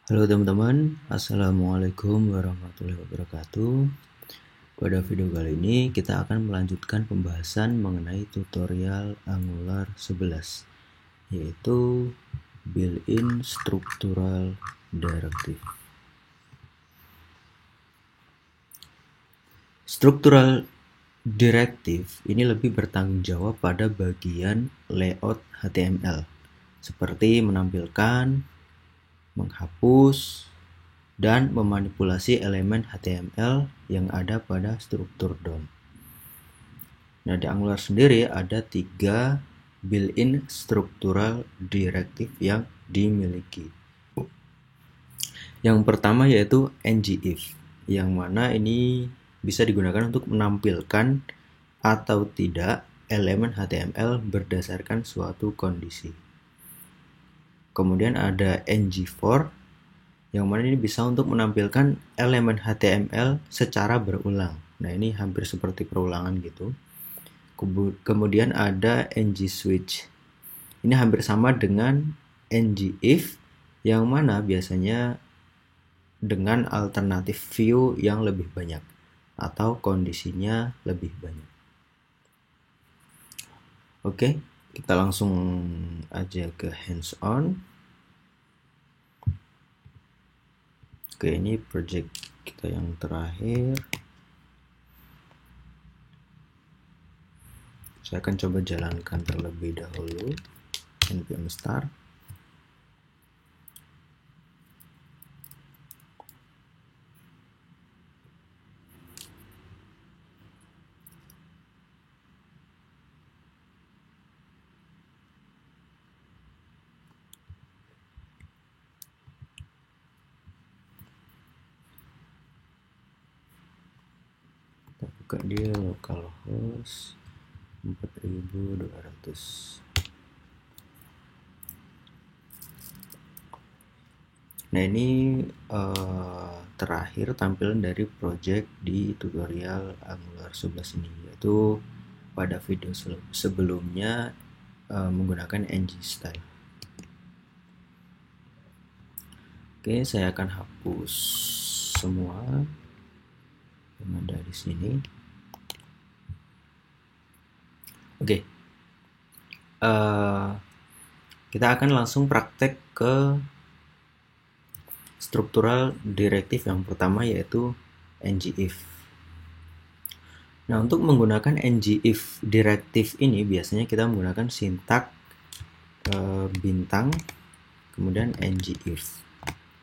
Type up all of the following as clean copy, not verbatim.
Halo teman-teman, Assalamualaikum warahmatullahi wabarakatuh. Pada video kali ini kita akan melanjutkan pembahasan mengenai tutorial Angular 11, yaitu built-in structural directive. Structural directive ini lebih bertanggung jawab pada bagian layout HTML, seperti menampilkan, menghapus, dan memanipulasi elemen HTML yang ada pada struktur DOM. Nah, di Angular sendiri ada 3 built-in structural directive yang dimiliki. Yang pertama yaitu ngIf, yang mana ini bisa digunakan untuk menampilkan atau tidak elemen HTML berdasarkan suatu kondisi. Kemudian ada ngFor, yang mana ini bisa untuk menampilkan elemen HTML secara berulang. Nah, ini hampir seperti perulangan gitu. Kemudian ada ngSwitch. Ini hampir sama dengan ngIf, yang mana biasanya dengan alternatif view yang lebih banyak atau kondisinya lebih banyak. Oke, kita langsung aja ke hands-on. Oke, ini project kita yang terakhir. Saya akan coba jalankan terlebih dahulu npm start. Kita buka dia localhost 4200. Nah, ini terakhir tampilan dari project di tutorial Angular 11 ini, yaitu pada video sebelumnya menggunakan ngStyle. Oke, saya akan hapus semua yang ada di sini. Oke, kita akan langsung praktek ke struktural directive yang pertama, yaitu ngIf. Nah, untuk menggunakan ngIf directive ini biasanya kita menggunakan sintak bintang kemudian ngIf.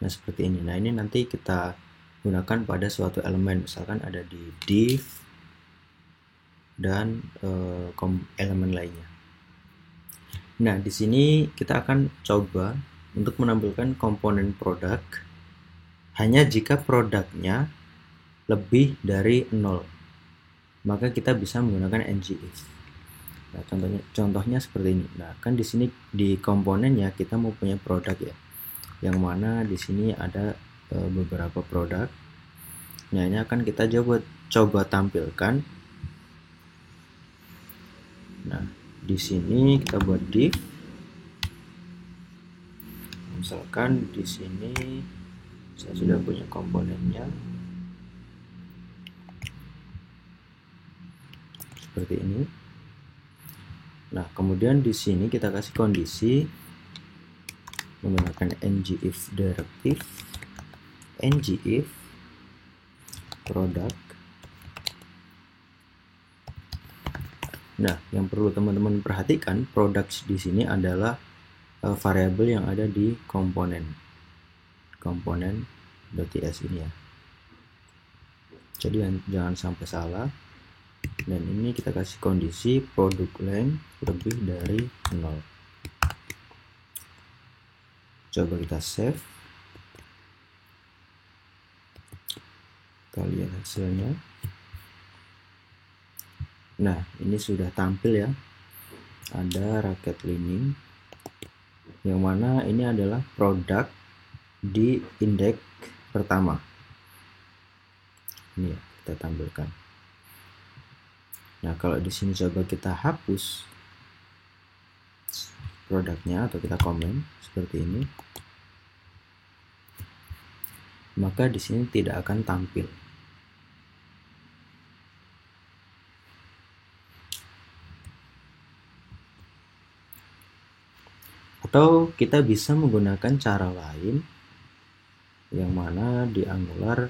Nah, seperti ini. Nah, ini nanti kita gunakan pada suatu elemen, misalkan ada di div dan elemen lainnya. Nah, di sini kita akan coba untuk menampilkan komponen produk hanya jika produknya lebih dari 0, maka kita bisa menggunakan ngIf. Nah, contohnya seperti ini. Nah, kan di sini di komponennya kita mau punya produk ya, yang mana di sini ada beberapa produk. Nah, ini akan kita coba tampilkan. Nah, di sini kita buat div. Misalkan di sini saya sudah punya komponennya seperti ini. Nah, kemudian di sini kita kasih kondisi menggunakan ngIf directive, ngIf product. Nah, yang perlu teman-teman perhatikan, products di sini adalah variabel yang ada di komponen.ts ini ya. Jadi jangan sampai salah. Dan ini kita kasih kondisi product length lebih dari 0. Coba kita save. Kita lihat hasilnya. Nah, ini sudah tampil ya. Ada raket lining, yang mana ini adalah produk di indeks pertama. Ini ya, kita tampilkan. Nah, kalau di sini coba kita hapus produknya atau kita komen seperti ini. maka di sini tidak akan tampil. Atau kita bisa menggunakan cara lain, yang mana di Angular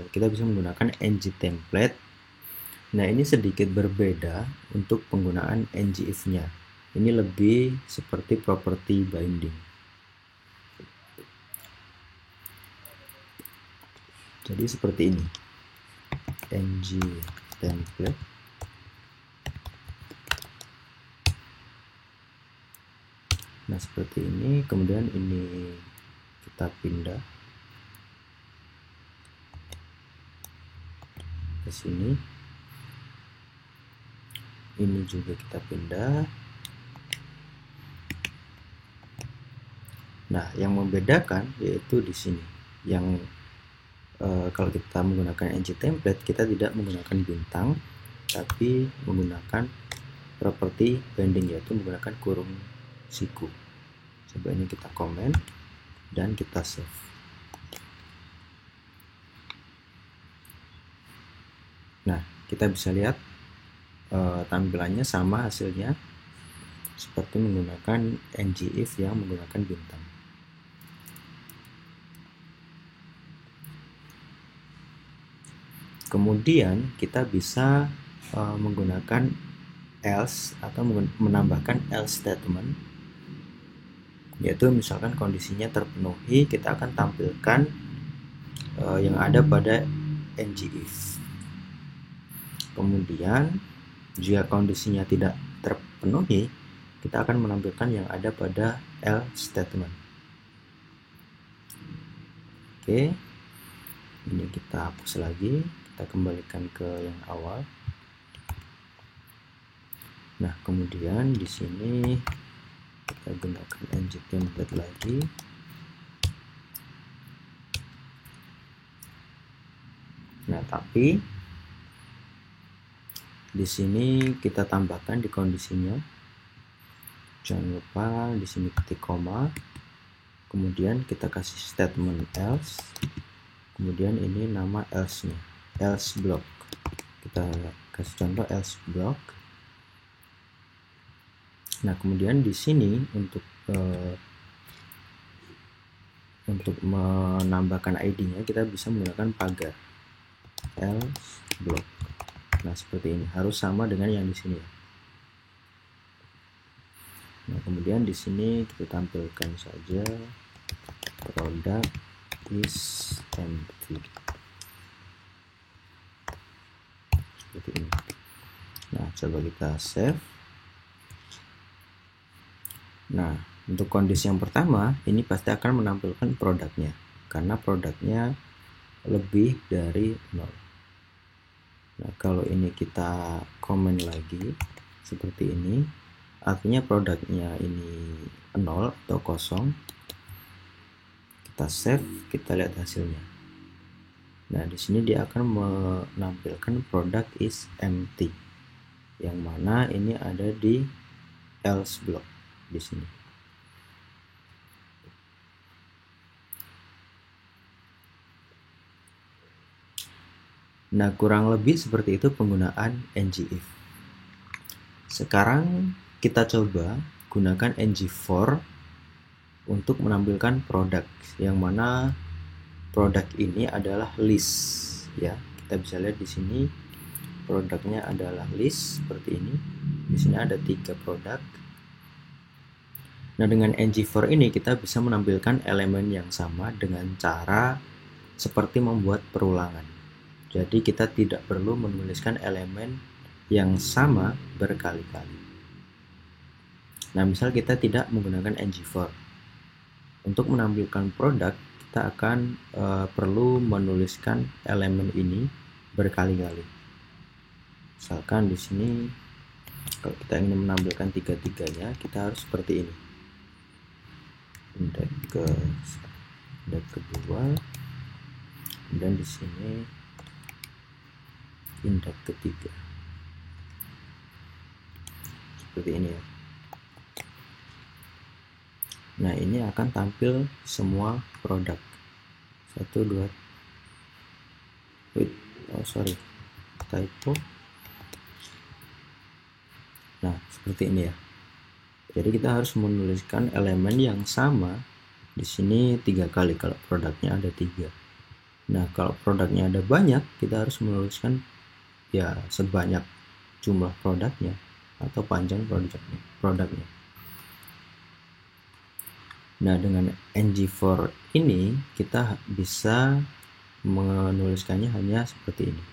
kita bisa menggunakan ng-template. Nah, ini sedikit berbeda untuk penggunaan ngIf-nya. Ini lebih seperti property binding. Jadi seperti ini, ng-template. Nah, seperti ini. Kemudian ini kita pindah ke sini. Ini juga kita pindah. Nah, yang membedakan yaitu di sini. Yang kalau kita menggunakan ng-template, kita tidak menggunakan bintang, tapi menggunakan property binding, yaitu menggunakan kurung siku. Coba ini kita komen dan kita save. Nah, kita bisa lihat tampilannya sama hasilnya seperti menggunakan ngIf yang menggunakan bintang. Kemudian kita bisa menggunakan else atau menambahkan else statement, yaitu misalkan kondisinya terpenuhi, kita akan tampilkan yang ada pada ngIf. Kemudian jika kondisinya tidak terpenuhi, kita akan menampilkan yang ada pada else statement. Oke, ini kita hapus lagi, kita kembalikan ke yang awal. Nah, kemudian di sini kita gunakan ng-template lagi. Nah, tapi di sini kita tambahkan di kondisinya. Jangan lupa di sini ketik koma. Kemudian kita kasih statement else. Kemudian ini nama else-nya, else block. Kita kasih contoh else block. Nah, kemudian di sini untuk menambahkan ID-nya kita bisa menggunakan pagar else block. Nah, seperti ini, harus sama dengan yang di sini. Nah, kemudian di sini kita tampilkan saja product is empty. Seperti ini. Nah, coba kita save. Nah, untuk kondisi yang pertama, ini pasti akan menampilkan produknya, karena produknya lebih dari 0. Nah, kalau ini kita komen lagi seperti ini, artinya produknya ini 0 atau kosong. Kita save, kita lihat hasilnya. Nah, di sini dia akan menampilkan product is empty, yang mana ini ada di else block di sini. Nah, kurang lebih seperti itu penggunaan ngIf. Sekarang kita coba gunakan ng-for untuk menampilkan produk, yang mana produk ini adalah list, ya. Kita bisa lihat di sini produknya adalah list seperti ini. Di sini ada 3 produk. Nah, dengan ng-for ini kita bisa menampilkan elemen yang sama dengan cara seperti membuat perulangan. Jadi kita tidak perlu menuliskan elemen yang sama berkali-kali. Nah, misal kita tidak menggunakan ng-for. Untuk menampilkan produk, kita akan perlu menuliskan elemen ini berkali-kali. Misalkan di sini, kalau kita ingin menampilkan tiga-tiganya, kita harus seperti ini. Indeks kedua, dan di sini indeks ketiga, seperti ini ya. Nah, ini akan tampil semua produk 1 2 wait, oh sorry, typo. Nah seperti ini ya. Jadi kita harus menuliskan elemen yang sama di sini 3 kali kalau produknya ada 3. Nah kalau produknya ada banyak, kita harus menuliskan ya sebanyak jumlah produknya atau panjang produknya. Nah dengan ng-for ini kita bisa menuliskannya hanya seperti ini.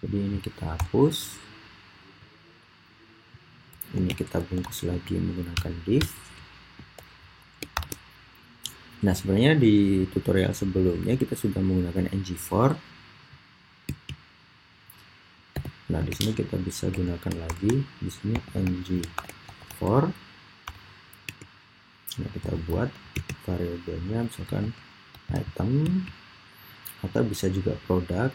Jadi ini kita hapus, ini kita bungkus lagi menggunakan div. Nah sebenarnya di tutorial sebelumnya kita sudah menggunakan ng-for. Nah di sini kita bisa gunakan lagi di sini ng-for. Nah kita buat variabelnya misalkan item atau bisa juga produk.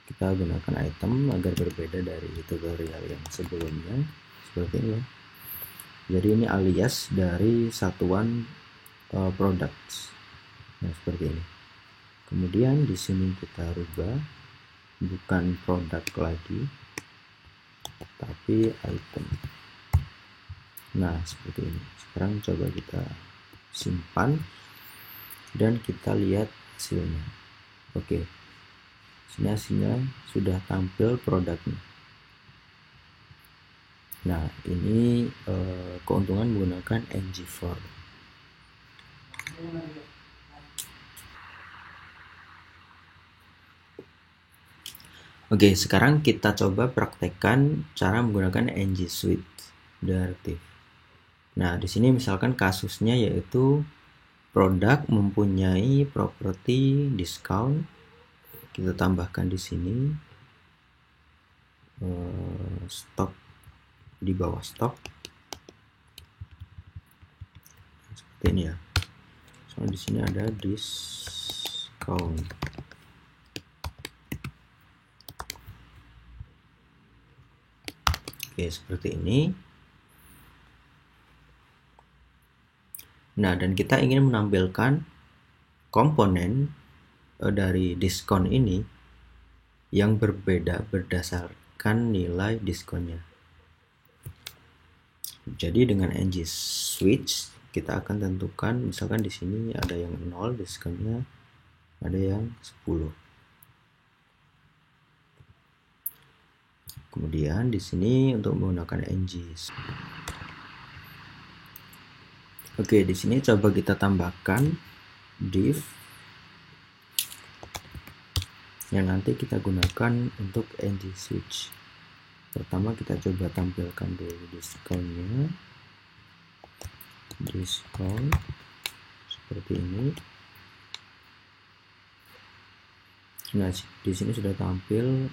Kita gunakan item agar berbeda dari tutorial yang sebelumnya seperti ini ya. Jadi ini alias dari satuan products. Nah seperti ini. Kemudian di sini kita rubah bukan produk lagi tapi item. Nah seperti ini. Sekarang coba kita simpan dan kita lihat hasilnya. Oke. Sini hasilnya sudah tampil produknya. Nah ini keuntungan menggunakan ng-for. Oke, sekarang kita coba praktekkan cara menggunakan ng-suite directive. Nah, di sini misalkan kasusnya yaitu produk mempunyai properti discount. Kita tambahkan di sini stok di bawah stok seperti ini ya. Soalnya di sini ada discount. Oke, seperti ini. Nah, dan kita ingin menampilkan komponen dari diskon ini yang berbeda berdasarkan nilai diskonnya. Jadi dengan ng-switch kita akan tentukan misalkan di sini ada yang 0 diskonnya, ada yang 10. Kemudian di sini untuk menggunakan ng. Oke, di sini coba kita tambahkan div yang nanti kita gunakan untuk ng-switch. Pertama kita coba tampilkan dulu diskonnya. Diskon seperti ini. Nah, di sini sudah tampil,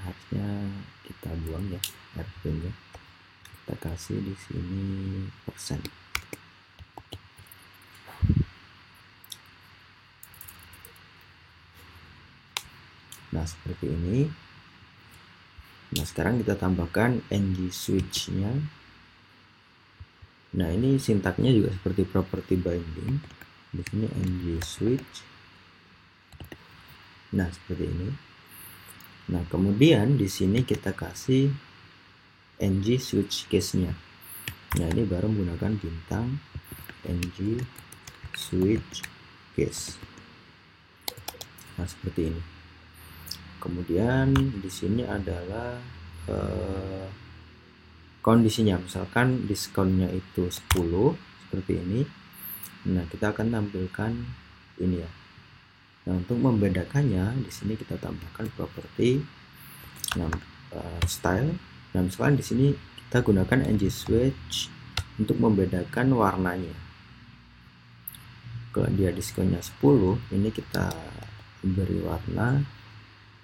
harusnya kita buang ya RP-nya. Kita kasih di sini persen. Nah, seperti ini. Nah, sekarang kita tambahkan ng-switch-nya. Nah, ini sintaknya juga seperti property binding. Di sini ng-switch. Nah, seperti ini. Nah, kemudian di sini kita kasih ng-switch case-nya. Nah, ini baru menggunakan bintang ng-switch case. Nah, seperti ini. Kemudian di sini adalah kondisinya, misalkan diskonnya itu 10 seperti ini. Nah, kita akan tampilkan ini ya. Nah, untuk membedakannya di sini kita tambahkan properti style. Nah, misalkan di sini kita gunakan ng-switch untuk membedakan warnanya. Kalau dia diskonnya 10, ini kita beri warna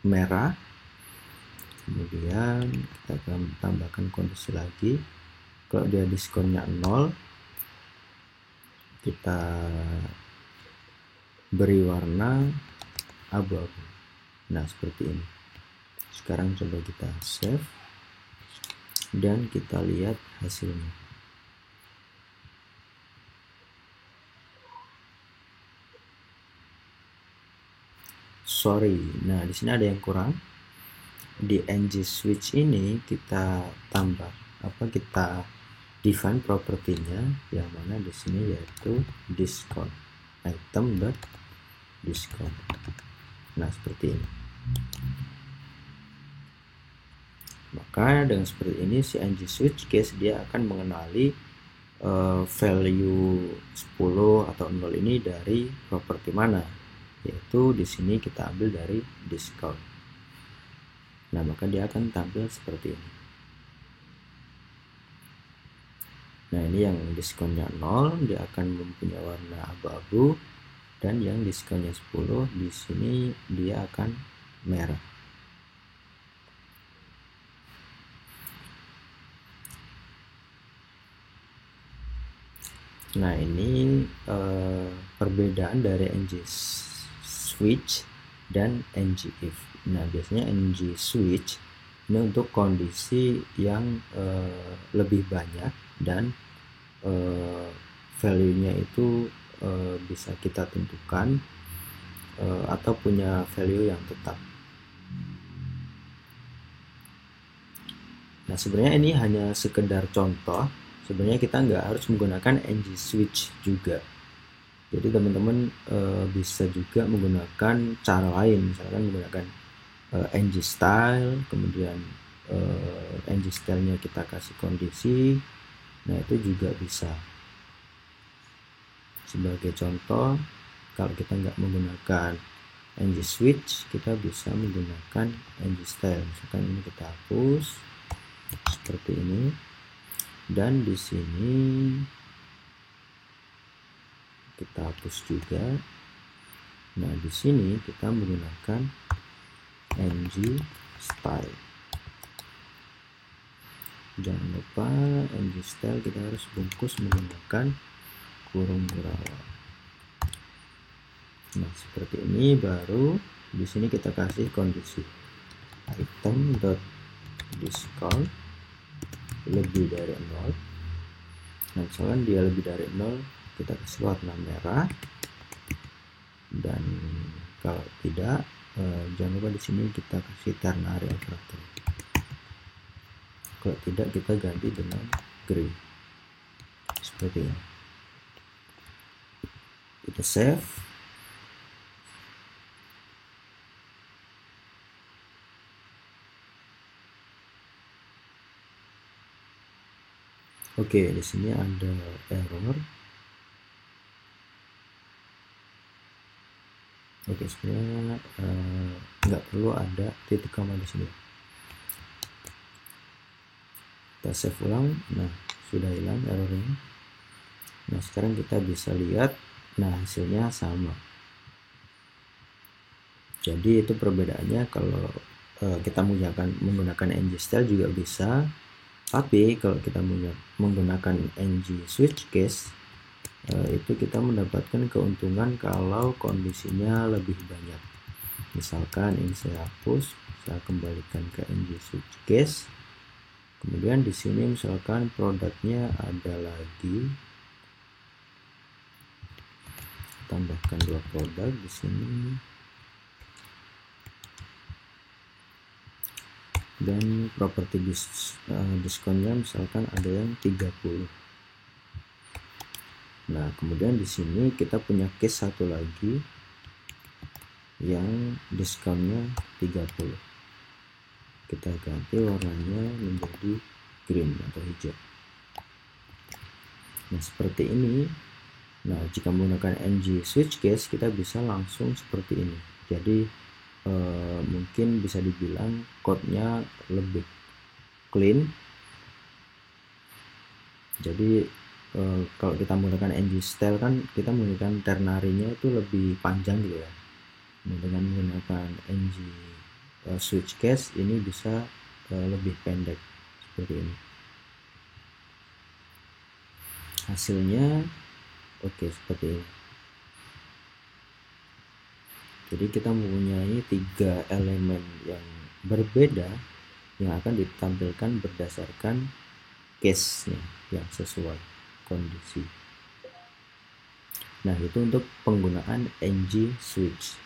merah. Kemudian kita akan tambahkan kondisi lagi. Kalau dia diskonnya 0, kita beri warna abu-abu. Nah, seperti ini. Sekarang coba kita save dan kita lihat hasilnya. sorry. Nah, di sini ada yang kurang. Di ng switch ini kita tambah kita define propertinya yang mana di sini yaitu discount item dot discount. Nah, seperti ini. Maka dengan seperti ini si ng switch case dia akan mengenali value 10 atau 0 ini dari properti mana, yaitu di sini kita ambil dari discount. Nah, maka dia akan tampil seperti ini. Nah, ini yang diskonnya 0 dia akan mempunyai warna abu-abu, dan yang diskonnya 10 di sini dia akan merah. Nah, ini perbedaan dari ng switch dan ng if. Nah, biasanya ng switch ini untuk kondisi yang lebih banyak dan value-nya itu bisa kita tentukan atau punya value yang tetap. Nah, sebenarnya ini hanya sekedar contoh. Sebenarnya kita nggak harus menggunakan ng switch juga. Jadi teman-teman bisa juga menggunakan cara lain, misalkan menggunakan ng style, kemudian ng style-nya kita kasih kondisi. Nah, itu juga bisa. Sebagai contoh, kalau kita nggak menggunakan ng switch, kita bisa menggunakan ng style. Misalkan ini kita hapus seperti ini, dan di sini kita hapus juga. Nah, di sini kita menggunakan ng style. Jangan lupa ng style kita harus bungkus menggunakan kurung berawal. Nah, seperti ini. Baru di sini kita kasih kondisi item dot discount lebih dari 0. Nah, misalkan dia lebih dari 0, kita kasih warna merah, dan kalau tidak jangan lupa di sini kita kasih ternary operator. Kalau tidak, kita ganti dengan gray seperti ini. Kita save. Oke, di sini ada error. Oke, sebenarnya nggak perlu ada titik koma di sini. Kita save ulang. Nah, sudah hilang errornya. Nah, sekarang kita bisa lihat. Nah, hasilnya sama. Jadi itu perbedaannya. Kalau kita menggunakan ng style juga bisa, tapi kalau kita menggunakan ng switch case, itu kita mendapatkan keuntungan kalau kondisinya lebih banyak. Misalkan ini saya hapus, saya kembalikan ke ng switch case. Kemudian di sini misalkan produknya ada lagi, tambahkan 2 produk di sini, dan properti diskonnya misalkan ada yang 30. Nah, kemudian di sini kita punya case satu lagi yang diskonnya 30. Kita ganti warnanya menjadi green atau hijau. Nah, seperti ini. Nah, jika menggunakan ng switch case, kita bisa langsung seperti ini. Jadi mungkin bisa dibilang code-nya lebih clean. Jadi kalau kita menggunakan ng style kan kita menggunakan ternary-nya itu lebih panjang gitu ya. Nah, dengan menggunakan ng switch case ini bisa lebih pendek seperti ini. Hasilnya oke, seperti ini. Jadi kita mempunyai 3 elemen yang berbeda yang akan ditampilkan berdasarkan case-nya yang sesuai kondisi. Nah, itu untuk penggunaan ng switch.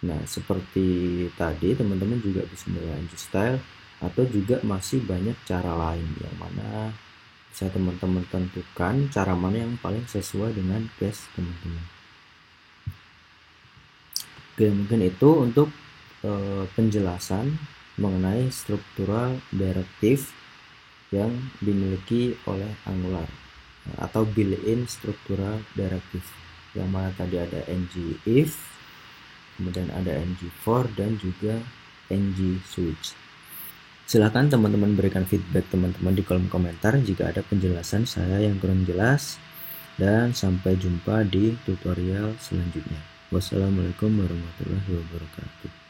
Nah, seperti tadi teman-teman juga bisa memilih ng style atau juga masih banyak cara lain yang mana bisa teman-teman tentukan cara mana yang paling sesuai dengan case teman-teman. Oke, mungkin itu untuk penjelasan mengenai struktural directive yang dimiliki oleh Angular atau built-in struktural directive, yang mana tadi ada ng if, kemudian ada ng for, dan juga ng switch. Silakan teman-teman berikan feedback teman-teman di kolom komentar jika ada penjelasan saya yang kurang jelas, dan sampai jumpa di tutorial selanjutnya. Wassalamualaikum warahmatullahi wabarakatuh.